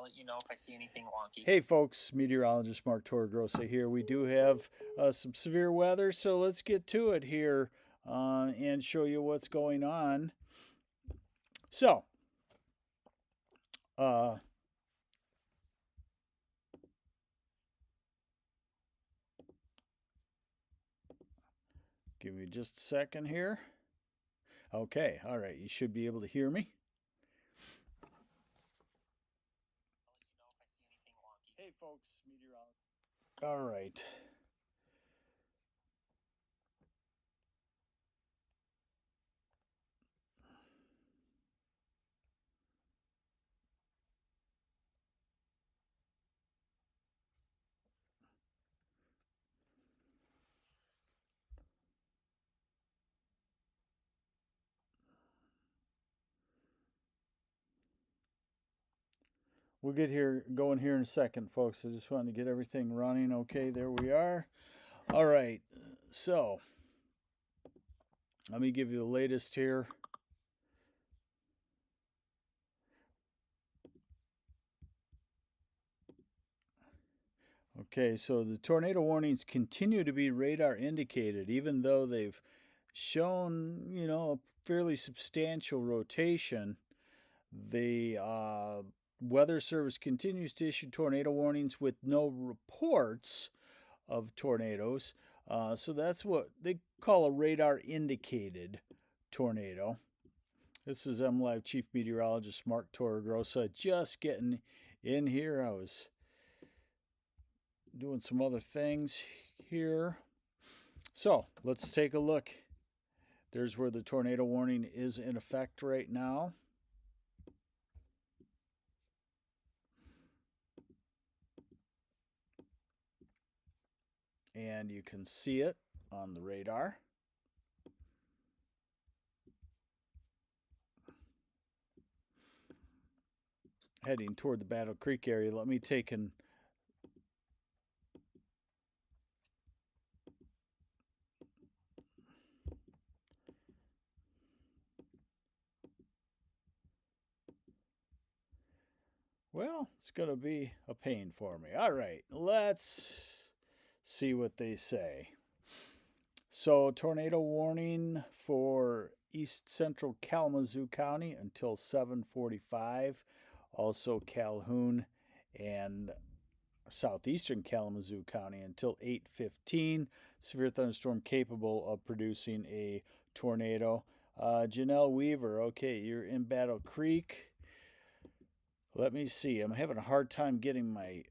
let you know if I see anything wonky. Hey folks, meteorologist Mark Torregrossa here. We do have some severe weather, so let's get to it here and show you what's going on. So, uh, give me just a second here. Okay, all right, you should be able to hear me. Hey folks, meteorologist. All right. We'll get here going here in a second, folks. I just wanted to get everything running. Okay, there we are. All right. So, let me give you the latest here. Okay, so the tornado warnings continue to be radar indicated, even though they've shown, a fairly substantial rotation. The Weather Service continues to issue tornado warnings with no reports of tornadoes. So that's what they call a radar indicated tornado. This is MLive Chief Meteorologist Mark Torregrossa just getting in here. I was doing some other things here. So let's take a look. There's where the tornado warning is in effect right now. And you can see it on the radar. Heading toward the Battle Creek area. Let me take and well, it's going to be a pain for me. All right, let's see what they say. So, tornado warning for east central Kalamazoo County until 7:45. Also, Calhoun and southeastern Kalamazoo County until 8:15. Severe thunderstorm capable of producing a tornado. Janelle Weaver, okay, you're in Battle Creek. Let me see. I'm having a hard time getting my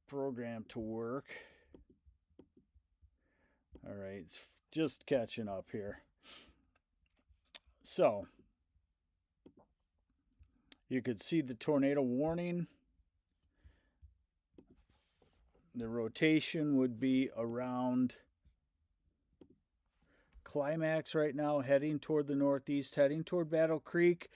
program to work. All right, it's just catching up here. So, you could see the tornado warning. The rotation would be around climax right now, heading toward the northeast, heading toward Battle Creek.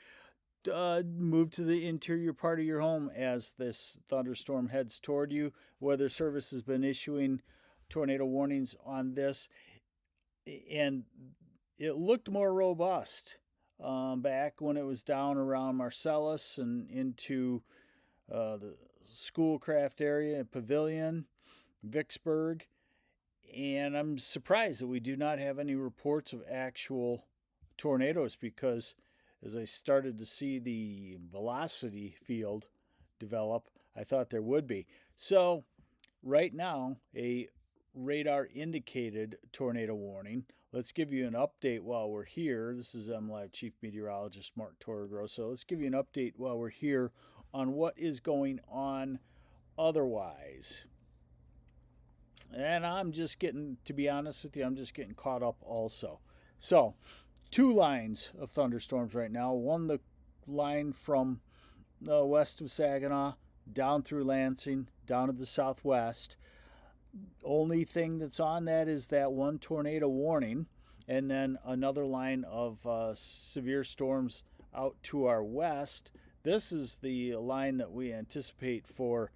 Move to the interior part of your home as this thunderstorm heads toward you. Weather Service has been issuing tornado warnings on this, and it looked more robust back when it was down around Marcellus and into the Schoolcraft area, Pavilion, Vicksburg. And I'm surprised that we do not have any reports of actual tornadoes because as I started to see the velocity field develop, I thought there would be. So, right now, a radar indicated tornado warning. Let's give you an update while we're here. This is MLive Chief Meteorologist Mark Torregrossa. Let's give you an update while we're here on what is going on otherwise. And I'm just getting, to be honest with you, I'm just getting caught up also. So, two lines of thunderstorms right now. One, the line from west of Saginaw down through Lansing, down to the southwest. Only thing that's on that is that one tornado warning, and then another line of severe storms out to our west. This is the line that we anticipate for,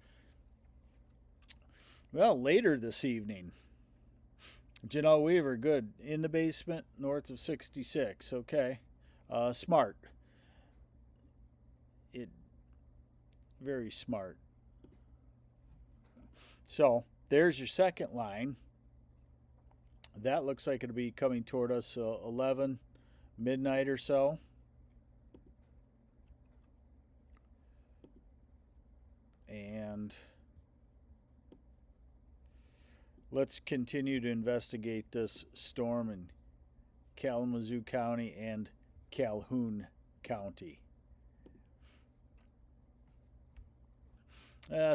well, later this evening. Janelle Weaver, good. In the basement, north of 66. Okay. Smart. It Very smart. So there's your second line. That looks like it'll be coming toward us 11 midnight or so. And let's continue to investigate this storm in Kalamazoo County and Calhoun County.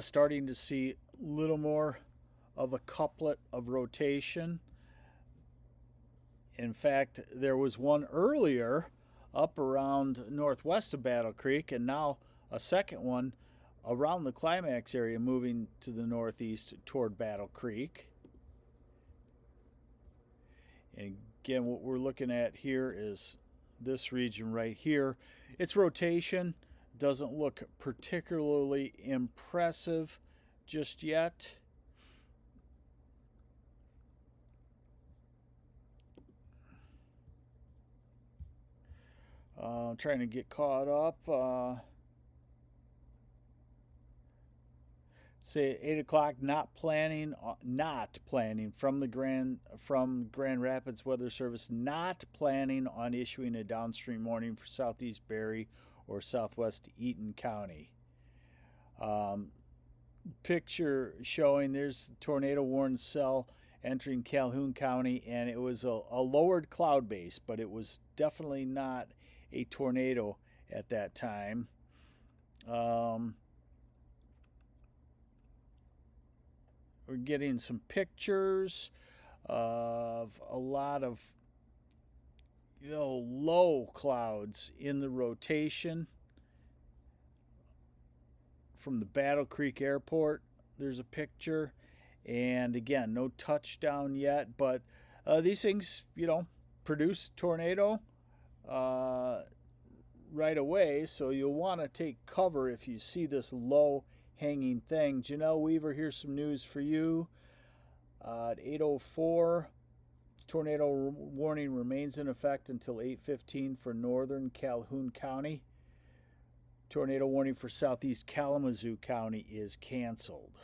Starting to see a little more of a couplet of rotation. In fact, there was one earlier up around northwest of Battle Creek, and now a second one around the climax area moving to the northeast toward Battle Creek. And again, what we're looking at here is this region right here. Its rotation doesn't look particularly impressive just yet. Trying to get caught up. Say 8 o'clock. Not planning from Grand Rapids Weather Service. Not planning on issuing a downstream warning for Southeast Barry or Southwest Eaton County. Picture showing there's tornado warning cell entering Calhoun County, and it was a lowered cloud base, but it was definitely not a tornado at that time. We're getting some pictures of a lot of low clouds in the rotation from the Battle Creek Airport. There's a picture, and again, no touchdown yet, but these things, produce tornado right away, so you'll want to take cover if you see this low hanging thing. Janelle Weaver, here's some news for you. At 8:04, tornado warning remains in effect until 8:15 for northern Calhoun County. Tornado warning for southeast Kalamazoo County is canceled.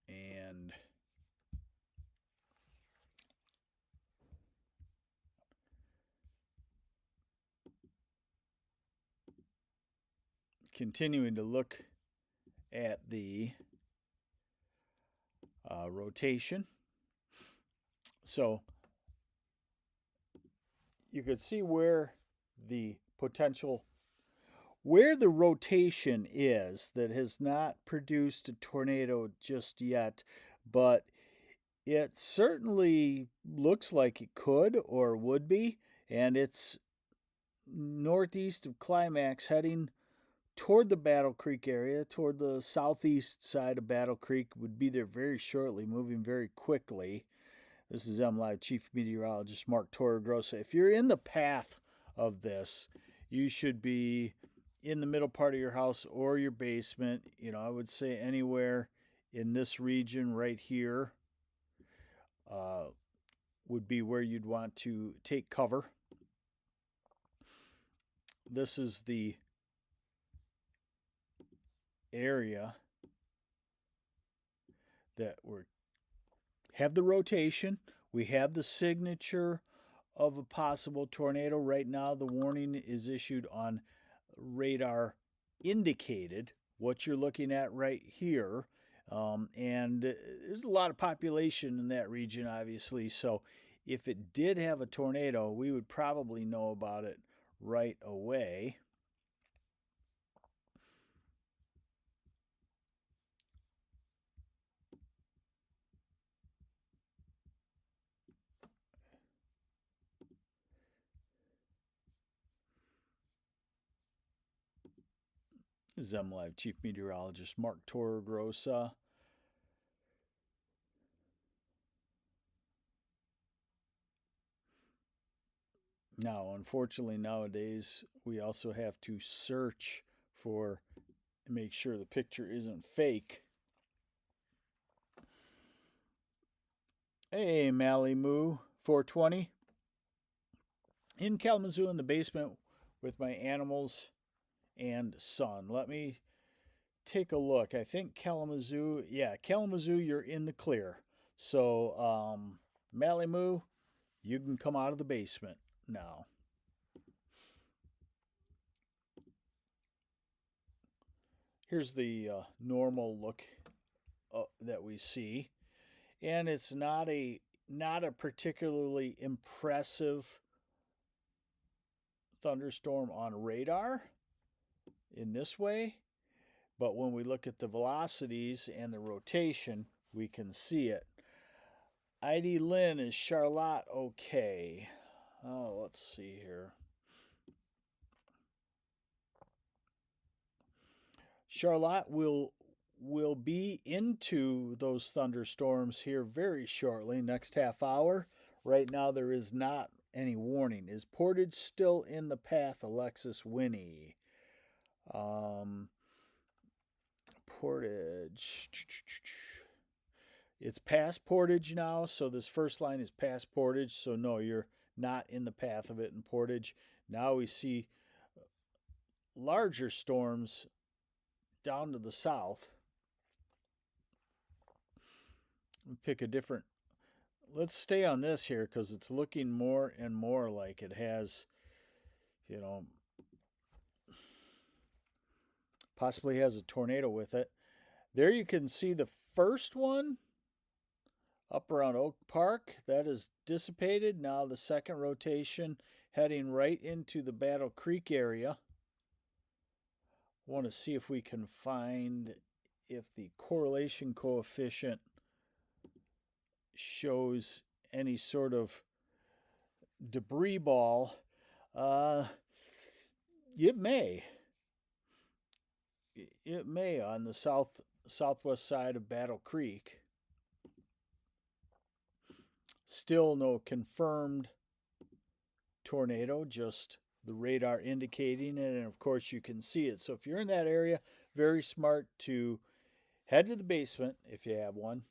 And continuing to look at the rotation. So you could see where the rotation is that has not produced a tornado just yet, but it certainly looks like it could or would be, and it's northeast of Climax, heading toward the Battle Creek area, toward the southeast side of Battle Creek. Would be there very shortly, moving very quickly. This is MLive Chief Meteorologist Mark Torregrossa. If you're in the path of this, you should be in the middle part of your house or your basement. I would say anywhere in this region right here would be where you'd want to take cover. This is the area that we have the rotation. We have the signature of a possible tornado. Right now, the warning is issued on radar indicated, what you're looking at right here. And there's a lot of population in that region, obviously. So if it did have a tornado, we would probably know about it right away. This is MLive Chief Meteorologist Mark Torregrossa. Now, unfortunately, nowadays, we also have to search for, make sure the picture isn't fake. Hey, Mally Moo 420. in Kalamazoo in the basement with my animals and son. Let me take a look. I think Kalamazoo, yeah, Kalamazoo, you're in the clear. So, Malimu, you can come out of the basement now. Here's the normal look that we see, and it's not a particularly impressive thunderstorm on radar in this way, but when we look at the velocities and the rotation, we can see it. ID Lynn is Charlotte okay? Let's see here. Charlotte will be into those thunderstorms here very shortly, next half hour. Right now there is not any warning. Is Portage still in the path, Alexis Winnie? Portage. It's past Portage now, so this first line is past Portage. So no, you're not in the path of it in Portage. Now we see larger storms down to the south. Pick a different. Let's stay on this here because it's looking more and more like it has, possibly has a tornado with it. There you can see the first one up around Oak Park. That is dissipated. Now the second rotation heading right into the Battle Creek area. I want to see if we can find if the correlation coefficient shows any sort of debris ball. It may. It may on the southwest side of Battle Creek. Still no confirmed tornado, just the radar indicating it, and of course you can see it. So if you're in that area, very smart to head to the basement if you have one.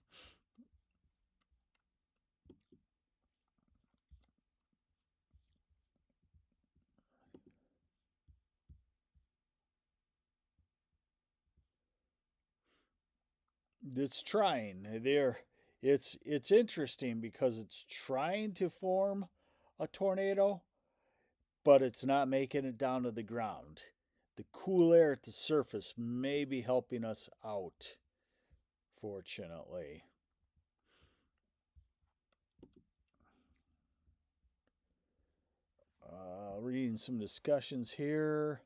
It's trying. It's interesting because it's trying to form a tornado, but it's not making it down to the ground. The cool air at the surface may be helping us out, fortunately. Reading some discussions here.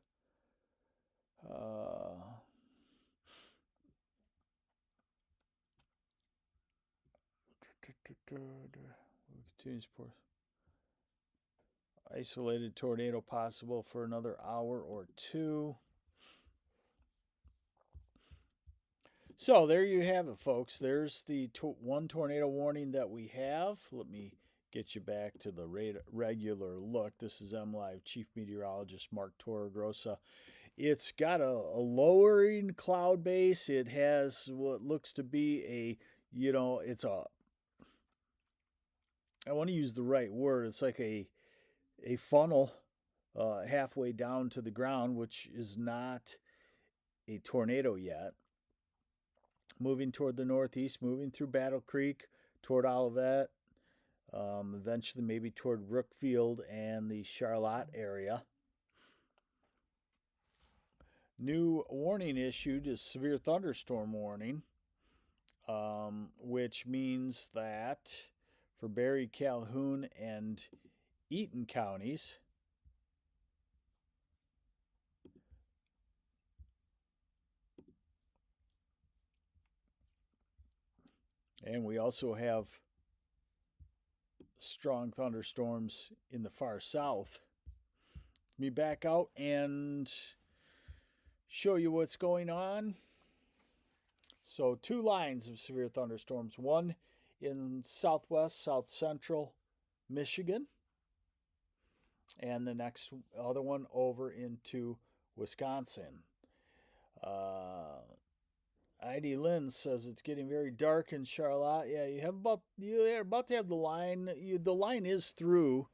Isolated tornado possible for another hour or two. So there you have it, folks. There's the one tornado warning that we have. Let me get you back to the regular look. This is MLive Chief Meteorologist Mark Torregrossa. It's got a lowering cloud base. It has what looks to be I want to use the right word. It's like a funnel halfway down to the ground, which is not a tornado yet. Moving toward the northeast, moving through Battle Creek, toward Olivet, eventually maybe toward Brookfield and the Charlotte area. New warning issued is severe thunderstorm warning, which means that for Barry, Calhoun, and Eaton counties, and we also have strong thunderstorms in the far south. Let me back out and show you what's going on. So 2 lines of severe thunderstorms. One in southwest, south central Michigan, and the next other one over into Wisconsin. ID Lynn says it's getting very dark in Charlotte. Yeah, you're about to have the line. The line is through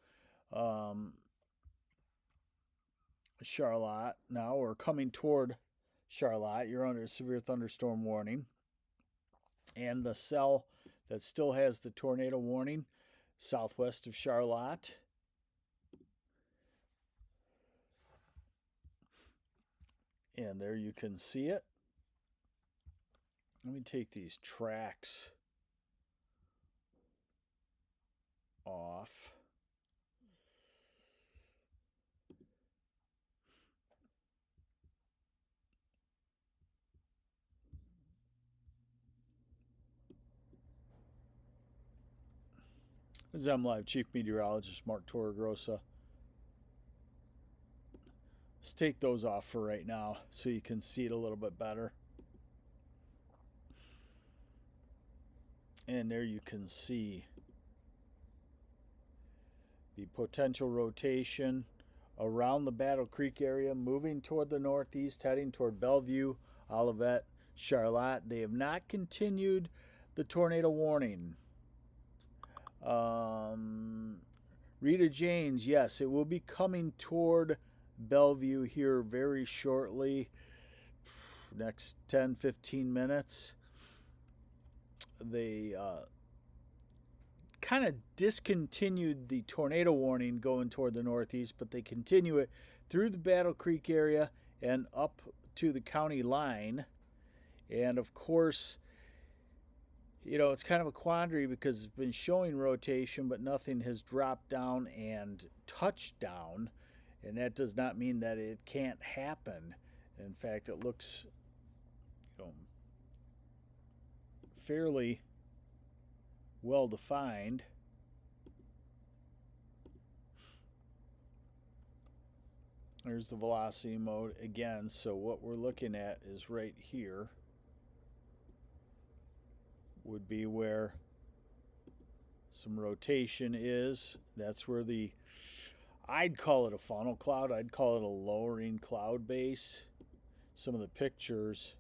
Charlotte now, or coming toward Charlotte. You're under a severe thunderstorm warning. And the cell that still has the tornado warning, southwest of Charlotte. And there you can see it. Let me take these tracks off. This is MLive Chief Meteorologist Mark Torregrossa. Let's take those off for right now so you can see it a little bit better. And there you can see the potential rotation around the Battle Creek area, moving toward the northeast, heading toward Bellevue, Olivet, Charlotte. They have not continued the tornado warning. Rita Janes, yes, it will be coming toward Bellevue here very shortly, next 10-15 minutes. They kind of discontinued the tornado warning going toward the northeast, but they continue it through the Battle Creek area and up to the county line. And of course, it's kind of a quandary because it's been showing rotation, but nothing has dropped down and touched down. And that does not mean that it can't happen. In fact, it looks fairly well defined. There's the velocity mode again. So what we're looking at is right here would be where some rotation is. That's where I'd call it a funnel cloud. I'd call it a lowering cloud base. Some of the pictures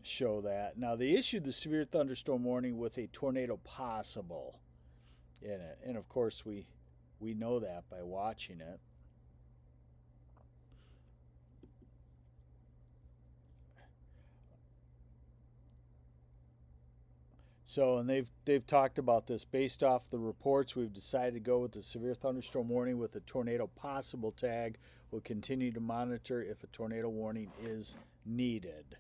show that. Now, they issued the severe thunderstorm warning with a tornado possible in it. And of course, we know that by watching it. So, and they've talked about this. Based off the reports, we've decided to go with the severe thunderstorm warning with a tornado possible tag. We'll continue to monitor if a tornado warning is needed.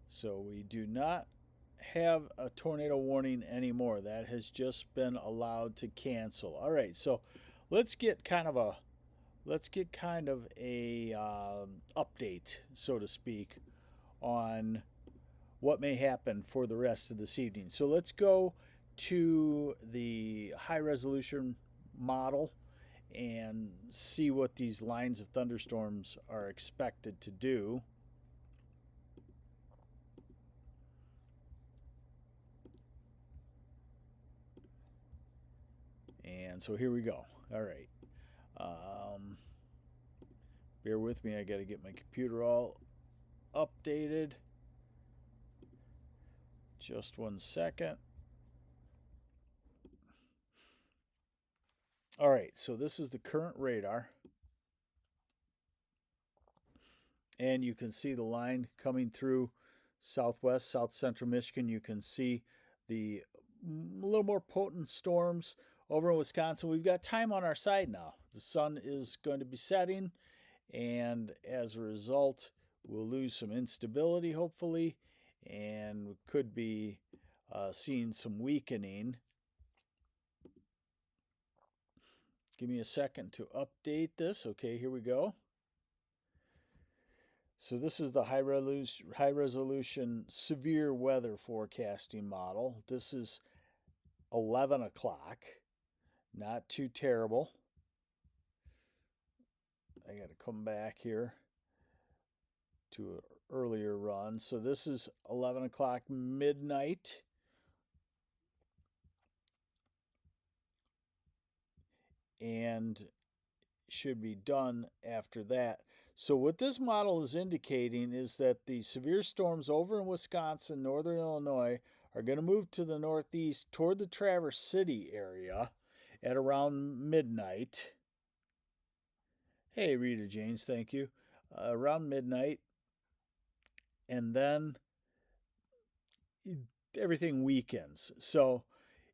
So we do not have a tornado warning anymore. That has just been allowed to cancel. All right, so let's get kind of a update, so to speak, on what may happen for the rest of this evening. So let's go to the high resolution model and see what these lines of thunderstorms are expected to do. And so here we go. All right. Bear with me. I got to get my computer all updated. Just 1 second. All right. So this is the current radar. And you can see the line coming through southwest, south central Michigan. You can see the little more potent storms over in Wisconsin. We've got time on our side now. The sun is going to be setting, and as a result, we'll lose some instability, hopefully, and we could be seeing some weakening. Give me a second to update this. Okay, here we go. So this is the high resolution severe weather forecasting model. This is 11 o'clock. Not too terrible. I got to come back here to an earlier run. So this is 11 o'clock midnight. And should be done after that. So what this model is indicating is that the severe storms over in Wisconsin, northern Illinois, are going to move to the northeast toward the Traverse City area at around midnight. Hey, Rita James, thank you. Around midnight. And then everything weakens. So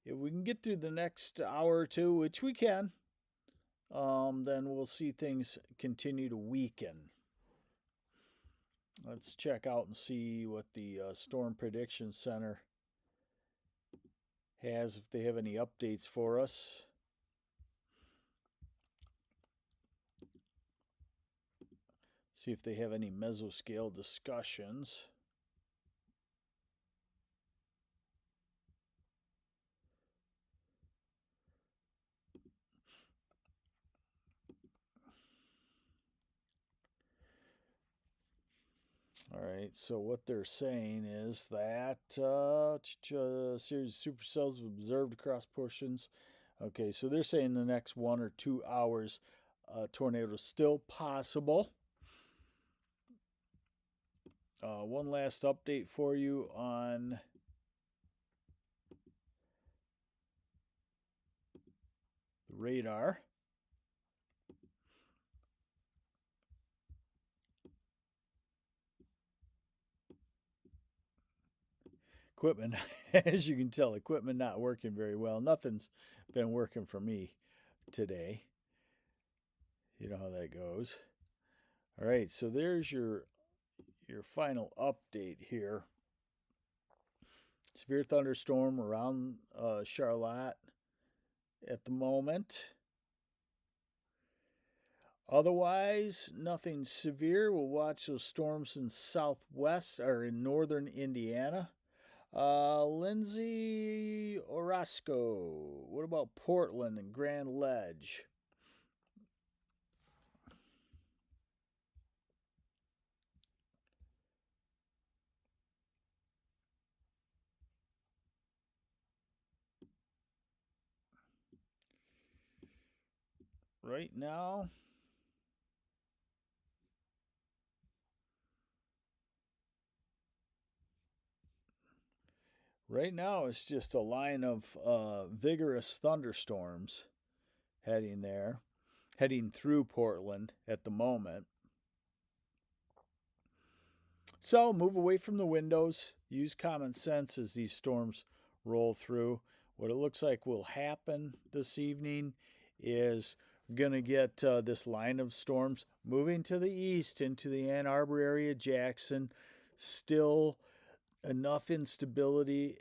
if we can get through the next hour or two, which we can, then we'll see things continue to weaken. Let's check out and see what the Storm Prediction Center has, if they have any updates for us. See if they have any mesoscale discussions. All right, so what they're saying is that series of supercells have observed across portions. Okay, so they're saying the next 1 or 2 hours, tornado is still possible. One last update for you on the radar. Equipment, as you can tell, equipment not working very well. Nothing's been working for me today. You know how that goes. All right, so there's your final update here. Severe thunderstorm around Charlotte at the moment. Otherwise, nothing severe. We'll watch those storms in southwest or in northern Indiana. Lindsay Orozco. What about Portland and Grand Ledge? Right now, it's just a line of vigorous thunderstorms heading through Portland at the moment. So move away from the windows. Use common sense as these storms roll through. What it looks like will happen this evening is we're going to get this line of storms moving to the east into the Ann Arbor area, Jackson. Still enough instability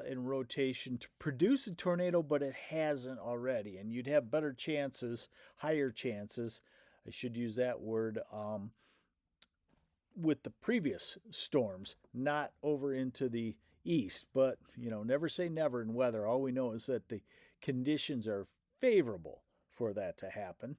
in rotation to produce a tornado, but it hasn't already. And you'd have better chances, higher chances, I should use that word, with the previous storms, not over into the east. But, never say never in weather. All we know is that the conditions are favorable for that to happen.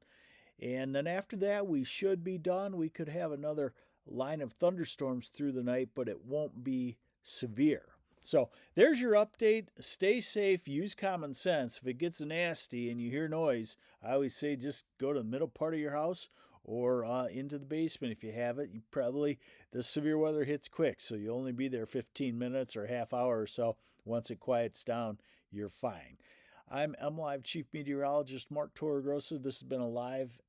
And then after that, we should be done. We could have another line of thunderstorms through the night, but it won't be severe. So there's your update. Stay safe. Use common sense. If it gets nasty and you hear noise, I always say just go to the middle part of your house or into the basement if you have it. The severe weather hits quick, so you'll only be there 15 minutes or half hour or so. Once it quiets down, you're fine. I'm MLive Chief Meteorologist Mark Torregrossa. This has been a live